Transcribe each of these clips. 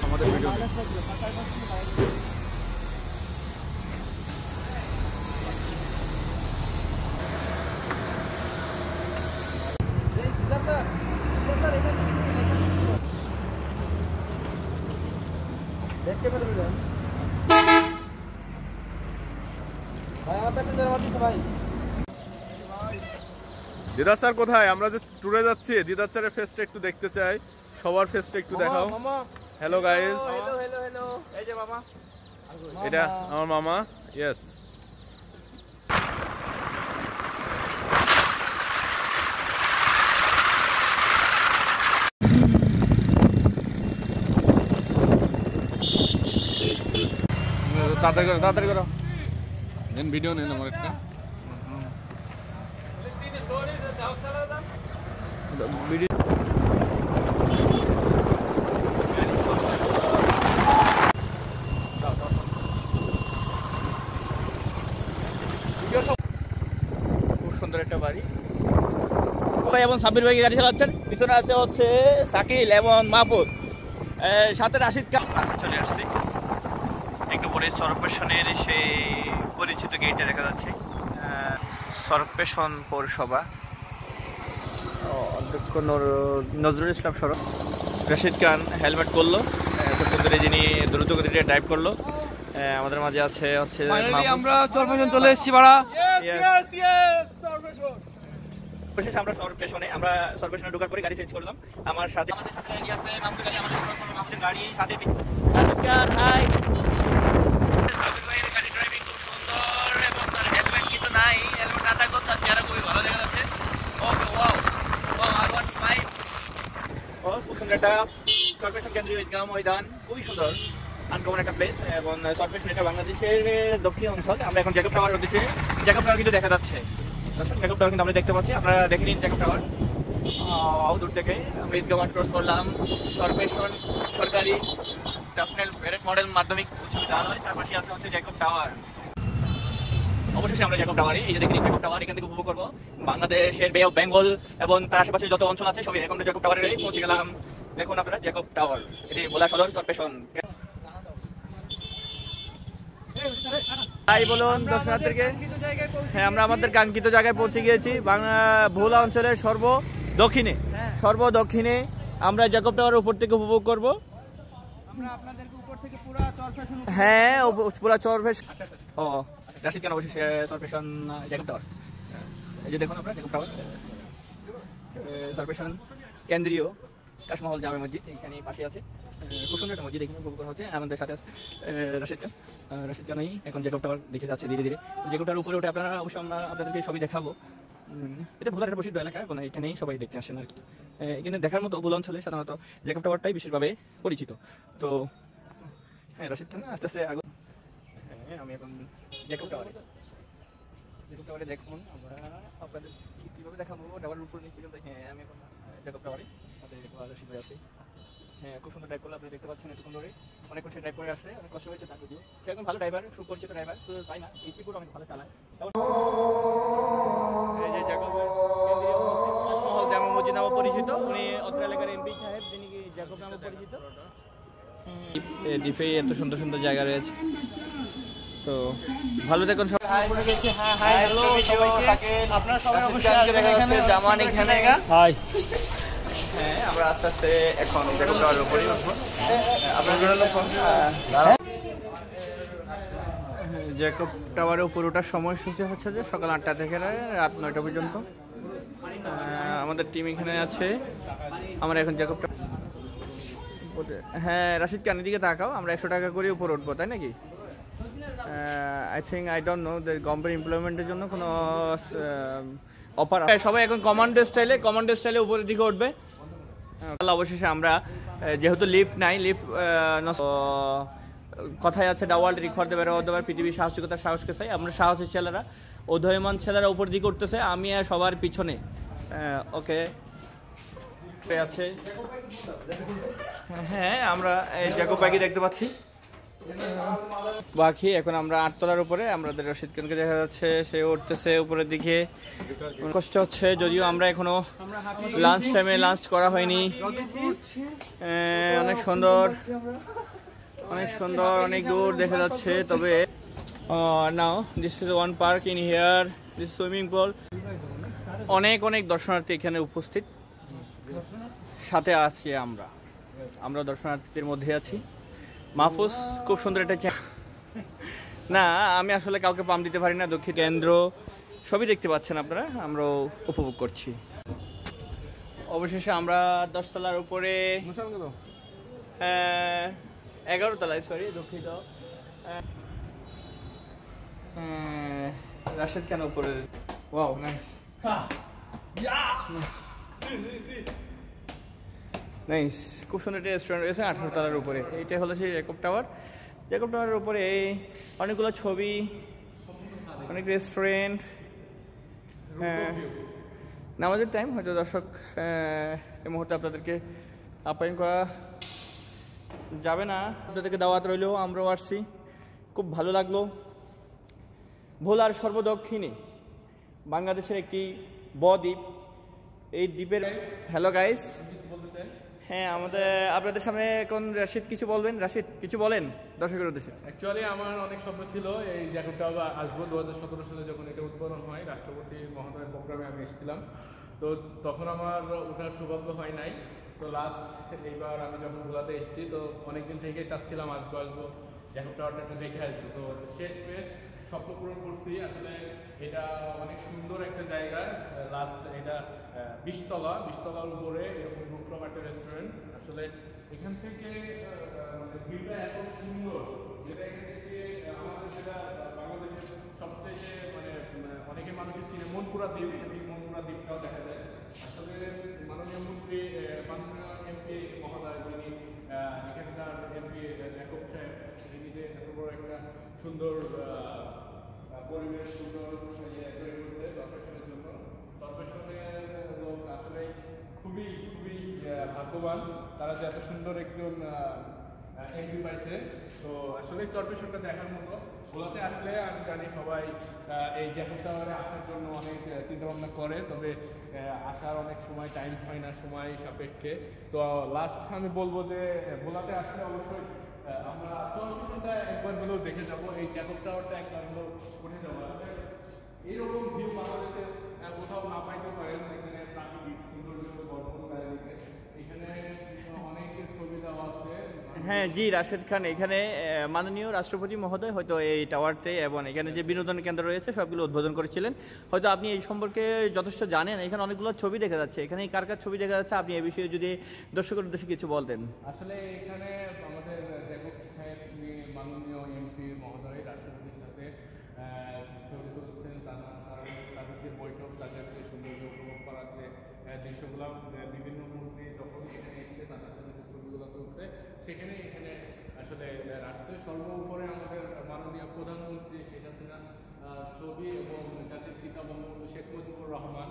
আমাদের ভিডিও দেখতে পেলে ভাই আমার প্যাসেঞ্জার আমার দিতে ভাই। দিদার স্যার কোথায়? আমরা যে ট্যুরে যাচ্ছি দিদার স্যারের ফেসটা একটু দেখতে চাই, সবার ফেসটা একটু দেখাও। Hello guys, hello hello hello, এই যে মামা, এটা আমার মামা। ইয়েস, তাড়াতাড়ি করো নেন, ভিডিও নেন আমার একটা ভিডিও। খুব সুন্দর একটা বাড়ি ভাই এবং সাব্বির ভাই গাড়ি চালাচ্ছেন, পিছনে আছে হচ্ছে শাকিল এবং মাহফুজ, সাথে রাশিদ খান। চলে আসছি একটু পরে সরপেশনের সেই পরিচিত গেটে দেখা যাচ্ছে, সরপেশন পৌরসভা, অধ্যক্ষ নজরুল ইসলাম সড়ক। রাশিদ খান হেলমেট করলো, এতক্ষণ ধরে যিনি দ্রুত গতিতে ড্রাইভ করলো। আমাদের মাঝে আছে হচ্ছে আমরা সরপেশন চলে এসেছি ভাড়া। আমরা সরপেশনে ঢোকার পরে গাড়ি চেঞ্জ করলাম। আমার সাথে আছে মামুন গাড়ি, আমাদের গাড়ি সাথে রাশিদ খান। হাই, গাড়ি ড্রাইভিং খুব সুন্দর এবং তার হেলমেট কিন্তু নাই, হেলমেট না থাকলেও তার চেহারা খুবই ভালো দেখা যাচ্ছে। ওকে, ওয়াও ওয়াও, R15 খুব সুন্দর একটা সরপেশন কেন্দ্রীয় ঈদগাহ ময়দান, খুবই সুন্দর আনকমন একটা প্লেস। এবং সরপেশন এটা বাংলাদেশের দক্ষিণ অঞ্চল। আমরা এখন জ্যাকব টাওয়ার উঠেছি, জ্যাকব টাওয়ার কিন্তু দেখা যাচ্ছে, জ্যাকব টাওয়ার কিন্তু আমরা দেখতে পাচ্ছি। আপনারা দেখে নিন জ্যাকব টাওয়ার দূর থেকে। আমরা ঈদগাহ মাঠ ক্রস করলাম, সরপেশন সরকারি ন্যাশনাল প্যারেড মডেল মাধ্যমিক উচ্চ বিদ্যালয়, তার পাশে আছে হচ্ছে জ্যাকব টাওয়ার। অবশেষে আমরা জ্যাকব টাওয়ারে, এই যে দেখে নিন জ্যাকব টাওয়ার, এখান থেকে উপভোগ করবো বাংলাদেশের বে অফ বেঙ্গল এবং তার আশেপাশে যত অঞ্চল আছে সবই। এখন জ্যাকব টাওয়ারে পৌঁছে গেলাম। দেখুন আপনারা জ্যাকব টাওয়ার, এটি ভোলা সদর সরপেশন। তাই বলুন দর্শনার্থীদেরকে, হ্যাঁ আমরা আমাদের কাঙ্ক্ষিত জায়গায় পৌঁছে গিয়েছি। ভোলা অঞ্চলের সর্বদক্ষিণে আমরা জ্যাকব টাওয়ারের উপর থেকে উপভোগ করব। হ্যাঁ, পুরা চরফেশন। ও রাশিদ খান অবশেষে সরপেশন জ্যাকব টাওয়ার, এই যে দেখুন আপনারা জ্যাকব টাওয়ার, সরপেশন কেন্দ্রীয় তাজমহল জামে মসজিদ এখানে পাশে আছে। খুব সুন্দর একটা মসজিদ এখানে উপভোগ করা হচ্ছে। আমাদের সাথে রাশিদ খানই এখন জ্যাকব টাওয়ার দেখে যাচ্ছে ধীরে ধীরে। জ্যাকব টাওয়ার উপরে উঠে আপনারা অবশ্যই আমরা আপনাদেরকে সবই দেখাবো। এটা ভোলার একটা প্রসিদ্ধ এলাকা এবং এখানেই সবাই দেখতে আসেন আর কি। এখানে দেখার মতো ভোলা অঞ্চলে সাধারণত জ্যাকব টাওয়ারটাই বিশেষভাবে পরিচিত। তো হ্যাঁ, রাশিদ খান আস্তে আস্তে আগে। হ্যাঁ, আমি এখন জ্যাকব টাওয়ারে দেখুন আমরা আপনাদের কীভাবে দেখাবো টাওয়ারের উপর নিচ পর্যন্ত। হ্যাঁ, আমি এখন জ্যাকব টাওয়ারে রাশিদ ভাই আছি। হ্যাঁ, খুব সুন্দর ড্রাইভ করলো, আপনি দেখতে পাচ্ছেন এতক্ষণ ধরে অনেক কষ্ট ড্রাইভ করে আসছে, অনেক কষ্ট হয়েছে তার যদিও। সে এখন ভালো ড্রাইভার, সুপরিচিত ড্রাইভার, শুধু তাই না এই স্পিড অনেক ভালো চালায়। এই যে জ্যাকবের কেন্দ্রীয় তাজমহল জামে মসজিদ নামে পরিচিত, উনি অত্র এলাকার এমপি সাহেব, যিনি জ্যাকব নামে পরিচিত। দ্বীপে এত সুন্দর সুন্দর জায়গা রয়েছে, তো ভালো দেখুন সবাই। আপনারা সবাই অবশ্যই জামান এখানে। হাই, হ্যাঁ আমরা আস্তে আস্তে এখন জ্যাকব টাওয়ারের উপরে উঠবো। আপনার জ্যাকব টাওয়ারের উপর ওঠার সময়সূচি হচ্ছে যে সকাল 8টা থেকে রাত 9টা পর্যন্ত। আমাদের টিম এখানে আছে। আমরা এখন জ্যাকব টাওয়ার, হ্যাঁ রাশিদ খান দিকে তাকাও, আমরা 100 টাকা করে উপর উঠবো, তাই নাকি? আই ডোন্ট নো গভর্নমেন্ট এমপ্লয়মেন্টের জন্য কোনো অফার। সবাই এখন কমান্ডো স্টাইলে উপরের দিকে উঠবে। অবশেষে আমরা যেহেতু লিফট নাই, কথায় আছে দ্য ওয়ার্ল্ড রিকভার দ্য পৃথিবীর সাহসিকতার সাহসকে চাই। আমরা সাহসী ছেলেরা, উদয়মান ছেলেরা উপর দিকে উঠতেছে, আমি আর সবার পিছনে। ওকে আছে, হ্যাঁ আমরা জ্যাকব বাইকে দেখতে পাচ্ছি। বাকি এখন আমরা 8 তলার উপরে, আমাদের রশিদ খানকে দেখা যাচ্ছে, সে উঠতেছে উপরের দিকে। কষ্ট হচ্ছে, যদিও আমরা এখনো লাঞ্চ টাইমে লাঞ্চ করা হয়নি। অনেক সুন্দর, অনেক সুন্দর, অনেক দূর দেখা যাচ্ছে। তবে now this is one park in here, this swimming pool. অনেক অনেক দর্শনার্থী এখানে উপস্থিত, সাথে আছি আমরা দর্শনার্থীদের মধ্যে আছি। মাহফুজ খুব সুন্দর একটা না, আমি আসলে কাউকে পাম দিতে পারি না। দক্ষিণ কেন্দ্র সবই দেখতে পাচ্ছেন আপনারা, আমরাও উপভোগ করছি। অবশেষে আমরা 10 তলার উপরে, 11 তলায়, সরি দুঃখিত। রাশেদ খান উপরে। ওয়াও নাইস নাইস, খুব সুন্দর একটা রেস্টুরেন্ট রয়েছে 18 তলার উপরে। এইটা হলো সেই জ্যাকব টাওয়ার। জ্যাকব টাওয়ারের উপরে অনেকগুলো ছবি, অনেক রেস্টুরেন্ট। নামাজের টাইম, হয়তো দর্শক এই মুহূর্তে আপনাদেরকে আপ্যায়ন করা যাবে না, আপনাদেরকে দাওয়াত রইলেও আমরাও আসছি, খুব ভালো লাগলো। ভোলার সর্বদক্ষিণে বাংলাদেশের একটি দ্বীপ, এই দ্বীপের। হ্যালো গাইস, হ্যাঁ আপনাদের সামনে এখন রাশিদ কিছু বলবেন। রাশিদ কিছু বলেন দর্শকের উদ্দেশ্যে। অ্যাকচুয়ালি আমার অনেক স্বপ্ন ছিল এই জ্যাকব টাওয়ার আসবো। 2017 সালে যখন এটা উদ্বোধন হয়, রাষ্ট্রপতি মহোদয়ের প্রোগ্রামে আমি এসেছিলাম, তো তখন আমার ওঠার সৌভাগ্য হয় নাই। তো লাস্ট এইবার আমি যখন ভোলাতে এসেছি, তো অনেকদিন থেকে চাচ্ছিলাম আসবো জ্যাকব টাওয়ারটা একটু দেখে আসবো। তো শেষমেশ স্বপ্ন পূরণ করছি। আসলে এটা অনেক সুন্দর একটা জায়গা। লাস্ট এটা 20 তলার উপরে এরকম রুফটপ একটা রেস্টুরেন্ট। আসলে এখান থেকে ভিউটা এত সুন্দর, যেটা এখান থেকে আমাদের যেটা বাংলাদেশের সবচেয়ে অনেকে মানুষের চিনে মনপুরা দ্বীপ, এখান থেকে মনপুরা দ্বীপটাও দেখা যায়। আসলে মাননীয় মন্ত্রী, মাননীয় এমপি মহোদয়, যিনি এখানকার এমপি জ্যাকব সাহেব, তিনি যে এত বড় একটা সুন্দর পরিবেশ, সুন্দর তৈরি করছে চরপেশনের জন্য। চরপেশনের লোক আসলে খুবই খুবই ভাগ্যবান, তারা যে এত সুন্দর একজন এমপি পাইছে। তো আসলে চরপেশনটা দেখার মতো। ভোলাতে আসলে আমি জানি সবাই এই জ্যাকব টাওয়ারে আসার জন্য অনেক চিন্তাভাবনা করে, তবে আসার অনেক সময় টাইম হয় না, সময় সাপেক্ষে। তো লাস্ট আমি বলবো যে ভোলাতে আসলে অবশ্যই আমরা চরপেশনটা একবার হলেও দেখে যাবো, এই জ্যাকব টাওয়ারটা একবার হলেও উঠে যাবো। আসলে এইরকম ভিউ বাংলাদেশে কোথাও না পাইতে পারেন। এখানে প্রাকৃতিক সৌন্দর্য ভরপুর চারিদিকে, এখানে অনেক ছবি দেওয়া আছে। হ্যাঁ জি, রাশেদ খান, এখানে মাননীয় রাষ্ট্রপতি মহোদয় হয়তো এই টাওয়ারটি এবং এখানে যে বিনোদন কেন্দ্র রয়েছে সবগুলো উদ্বোধন করেছিলেন। হয়তো আপনি এই সম্পর্কে যথেষ্ট জানেন। এখানে অনেকগুলো ছবি দেখা যাচ্ছে, এখানে কার কার ছবি দেখা যাচ্ছে, আপনি এই বিষয়ে যদি দর্শকের উদ্দেশ্যে কিছু বলতেন। আসলে এখানে আমাদের জ্যাকব সাহেব, মাননীয় এমপি মহোদয় রাষ্ট্রপতির সাথে ছবি তুলছেন। তাদের যে বৈঠক, তাদের যে সৌন্দর্য উপভোগ করার যে দৃশ্যগুলো, বিভিন্ন মন্ত্রী যখন এখানে এসে তাদের সাথে যে ছবিগুলো তুলছে, সেখানে এখানে আসলে রাষ্ট্র সর্বোপরে আমাদের মাননীয় প্রধানমন্ত্রী শেখ হাসিনা ছবি এবং জাতির পিতা বঙ্গবন্ধু শেখ মুজিবুর রহমান,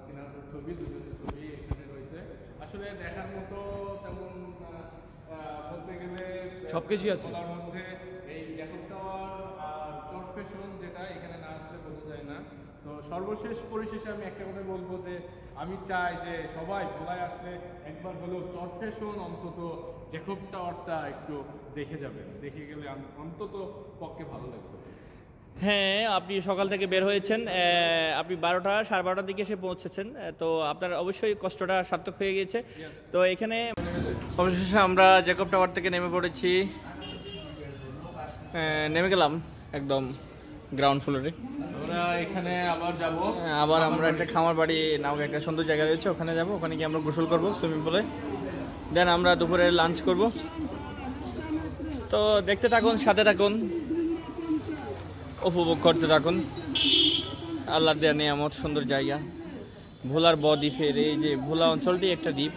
তিনার ছবি, দুজনের ছবি এখানে রয়েছে। আসলে দেখার মতো তেমন বলতে গেলে সবকিছুই আছে। তার মধ্যে এই জ্যাকব টাওয়ার আর চরপেশন, যেটা এখানে না আসলে বোঝা যায় না। তো সর্বশেষ পরিশেষে আমি একটা কথা বলবো যে আমি চাই যে সবাই ভোলায় আসলে একবার হলেও চরপেশন, অন্তত জ্যাকব টাওয়ারটা একটু দেখে যাবেন। দেখে গেলে অন্তত পক্ষে ভালো লাগবে। হ্যাঁ, আপনি সকাল থেকে বের হয়েছেন, আপনি 12টা, 12:30 দিকে এসে পৌঁছেছেন, তো আপনার অবশ্যই কষ্টটা সার্থক হয়ে গিয়েছে। তো এখানে অবশেষে আমরা জ্যাকব টাওয়ার থেকে নেমে পড়েছি, নেমে গেলাম একদম গ্রাউন্ড ফ্লোরে। আমরা এখানে আবার যাব, আবার আমরা একটা খামার বাড়ি নামক একটা সুন্দর জায়গা রয়েছে, ওখানে যাব। ওখানে গিয়ে আমরা গোসল করবো সুইমিং পুলে, দেন আমরা দুপুরে লাঞ্চ করব। তো দেখতে থাকুন, সাথে থাকুন, উপভোগ করতে থাকুন আল্লাহর দেয়া নিয়ামত, সুন্দর জায়গা। ভোলার দ্বীপের এই যে ভোলা অঞ্চলটি একটা দ্বীপ।